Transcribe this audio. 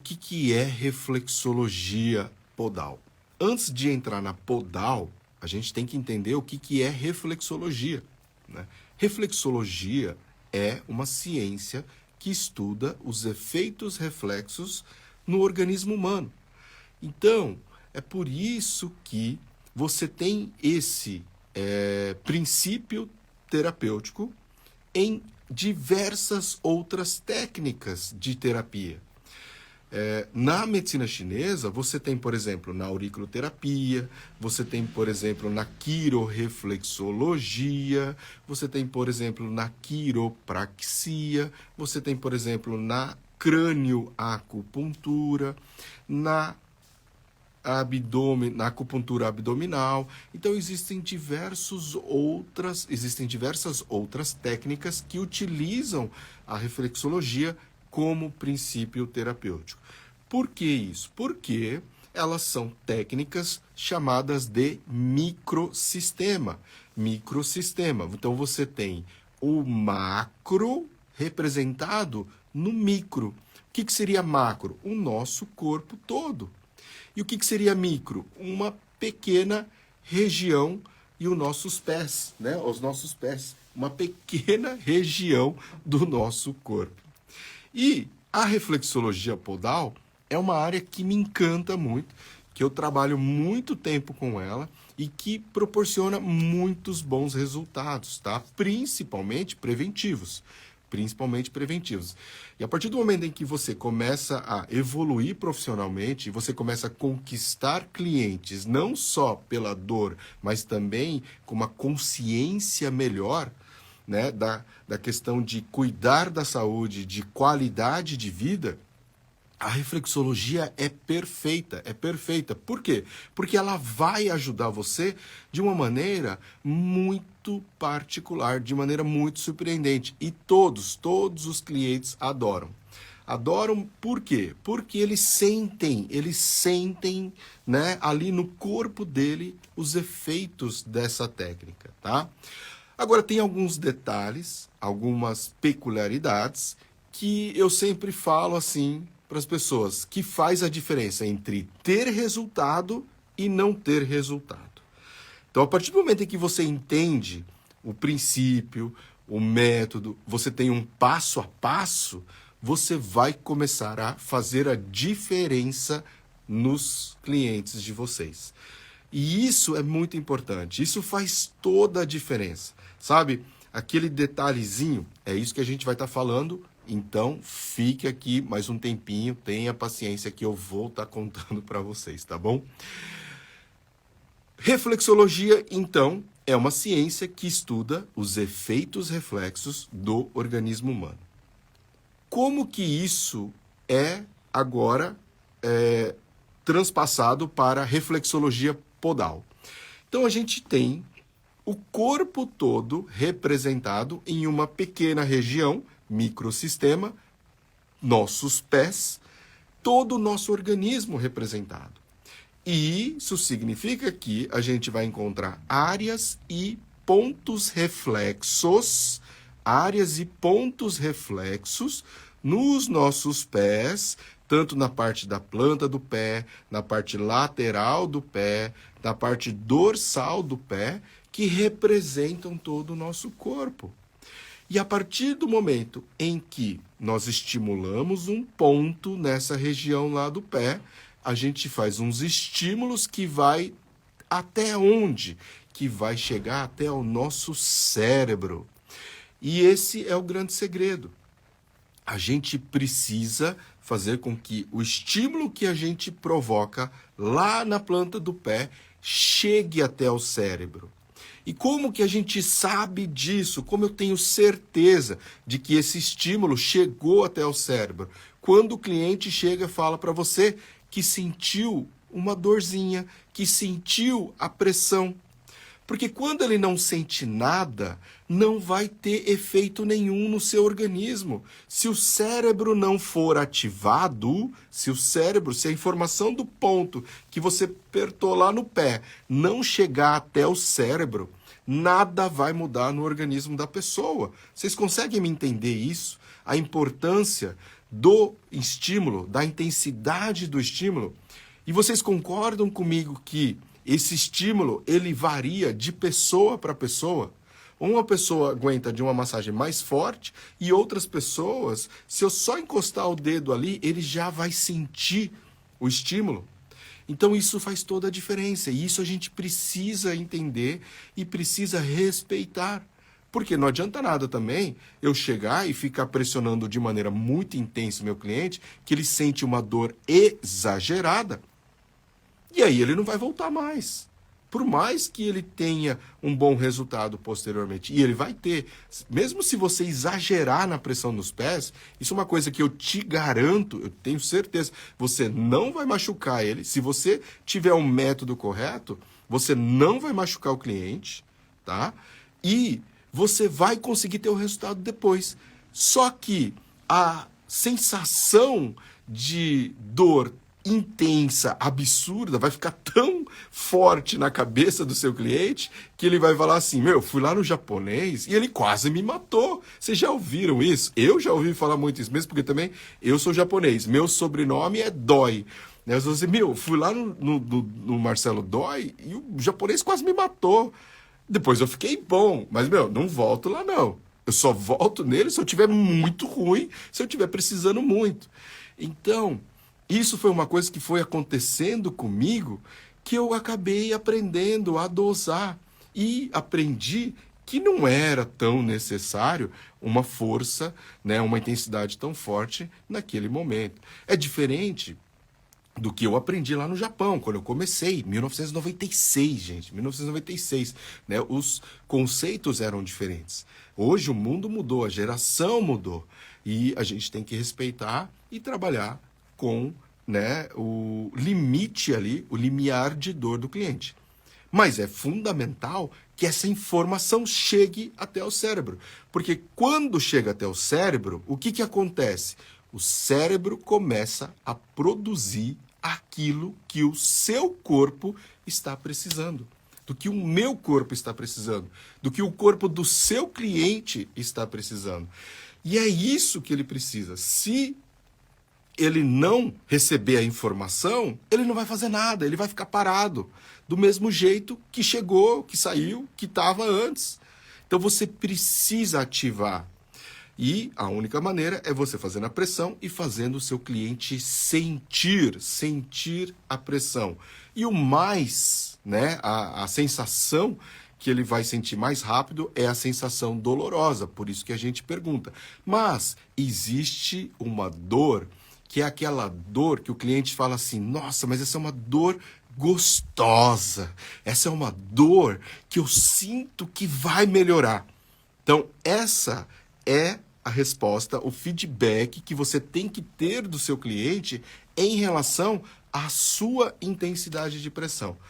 O que é reflexologia podal? Antes de entrar na podal, a gente tem que entender o que é reflexologia, né? Reflexologia é uma ciência que estuda os efeitos reflexos no organismo humano. Então, é por isso que você tem esse princípio terapêutico em diversas outras técnicas de terapia. Na medicina chinesa, você tem, por exemplo, na auriculoterapia, você tem, por exemplo, na quiroreflexologia, você tem, por exemplo, na quiropraxia, você tem, por exemplo, na crânioacupuntura, na acupuntura abdominal. Então existem diversas outras técnicas que utilizam a reflexologia como princípio terapêutico. Por que isso? Porque elas são técnicas chamadas de microsistema. Microsistema. Então você tem o macro representado no micro. O que seria macro? O nosso corpo todo. E o que seria micro? Uma pequena região e os nossos pés, né? Os nossos pés. Uma pequena região do nosso corpo. E a reflexologia podal é uma área que me encanta muito, que eu trabalho muito tempo com ela e que proporciona muitos bons resultados, tá? Principalmente preventivos. E a partir do momento em que você começa a evoluir profissionalmente, você começa a conquistar clientes, não só pela dor, mas também com uma consciência melhor, né, da questão de cuidar da saúde, de qualidade de vida, a reflexologia é perfeita, é perfeita. Por quê? Porque ela vai ajudar você de uma maneira muito particular, de maneira muito surpreendente. E todos os clientes adoram. Adoram por quê? Porque eles sentem, né, ali no corpo dele os efeitos dessa técnica, tá? Agora, tem alguns detalhes, algumas peculiaridades que eu sempre falo assim para as pessoas, que faz a diferença entre ter resultado e não ter resultado. Então, a partir do momento em que você entende o princípio, o método, você tem um passo a passo, você vai começar a fazer a diferença nos clientes de vocês. E isso é muito importante, isso faz toda a diferença, sabe? Aquele detalhezinho, é isso que a gente vai estar falando, então fique aqui mais um tempinho, tenha paciência que eu vou estar contando para vocês, tá bom? Reflexologia, então, é uma ciência que estuda os efeitos reflexos do organismo humano. Como que isso é agora transpassado para a reflexologia podal? Então a gente tem o corpo todo representado em uma pequena região, microsistema, nossos pés, todo o nosso organismo representado. E isso significa que a gente vai encontrar áreas e pontos reflexos nos nossos pés, tanto na parte da planta do pé, na parte lateral do pé, na parte dorsal do pé, que representam todo o nosso corpo. E a partir do momento em que nós estimulamos um ponto nessa região lá do pé, a gente faz uns estímulos que vai até onde? Que vai chegar até o nosso cérebro. E esse é o grande segredo. A gente precisa fazer com que o estímulo que a gente provoca lá na planta do pé chegue até o cérebro. E como que a gente sabe disso? Como eu tenho certeza de que esse estímulo chegou até o cérebro? Quando o cliente chega e fala para você que sentiu uma dorzinha, que sentiu a pressão. Porque quando ele não sente nada, não vai ter efeito nenhum no seu organismo. Se o cérebro não for ativado, se a informação do ponto que você apertou lá no pé não chegar até o cérebro, nada vai mudar no organismo da pessoa. Vocês conseguem me entender isso? A importância do estímulo, da intensidade do estímulo. E vocês concordam comigo que esse estímulo, ele varia de pessoa para pessoa? Uma pessoa aguenta de uma massagem mais forte e outras pessoas, se eu só encostar o dedo ali, ele já vai sentir o estímulo. Então isso faz toda a diferença e isso a gente precisa entender e precisa respeitar. Porque não adianta nada também eu chegar e ficar pressionando de maneira muito intensa o meu cliente, que ele sente uma dor exagerada, e aí ele não vai voltar mais. Por mais que ele tenha um bom resultado posteriormente, e ele vai ter, mesmo se você exagerar na pressão nos pés, isso é uma coisa que eu te garanto, eu tenho certeza, você não vai machucar ele. Se você tiver um método correto, você não vai machucar o cliente, tá? E você vai conseguir ter o resultado depois. Só que a sensação de dor intensa, absurda, vai ficar tão forte na cabeça do seu cliente que ele vai falar assim, meu, fui lá no japonês e ele quase me matou. Vocês já ouviram isso? Eu já ouvi falar muito isso mesmo, porque também eu sou japonês. Meu sobrenome é Dói. Eu vou dizer, meu, fui lá no Marcelo Dói e o japonês quase me matou. Depois eu fiquei bom, mas, meu, não volto lá não. Eu só volto nele se eu tiver muito ruim, se eu tiver precisando muito. Então, isso foi uma coisa que foi acontecendo comigo, que eu acabei aprendendo a dosar. E aprendi que não era tão necessário uma força, né, uma intensidade tão forte naquele momento. É diferente do que eu aprendi lá no Japão, quando eu comecei, 1996, gente, 1996, né? Os conceitos eram diferentes. Hoje o mundo mudou, a geração mudou, e a gente tem que respeitar e trabalhar com, né, o limite ali, o limiar de dor do cliente. Mas é fundamental que essa informação chegue até o cérebro, porque quando chega até o cérebro, o que acontece? O cérebro começa a produzir aquilo que o seu corpo está precisando, do que o meu corpo está precisando, do que o corpo do seu cliente está precisando. E é isso que ele precisa. Se ele não receber a informação, ele não vai fazer nada, ele vai ficar parado, do mesmo jeito que chegou, que saiu, que estava antes. Então você precisa ativar. E a única maneira é você fazendo a pressão e fazendo o seu cliente sentir a pressão. E o mais, né, a sensação que ele vai sentir mais rápido é a sensação dolorosa, por isso que a gente pergunta. Mas existe uma dor, que é aquela dor que o cliente fala assim, nossa, mas essa é uma dor gostosa, essa é uma dor que eu sinto que vai melhorar. Então, essa é a resposta, o feedback que você tem que ter do seu cliente em relação à sua intensidade de pressão.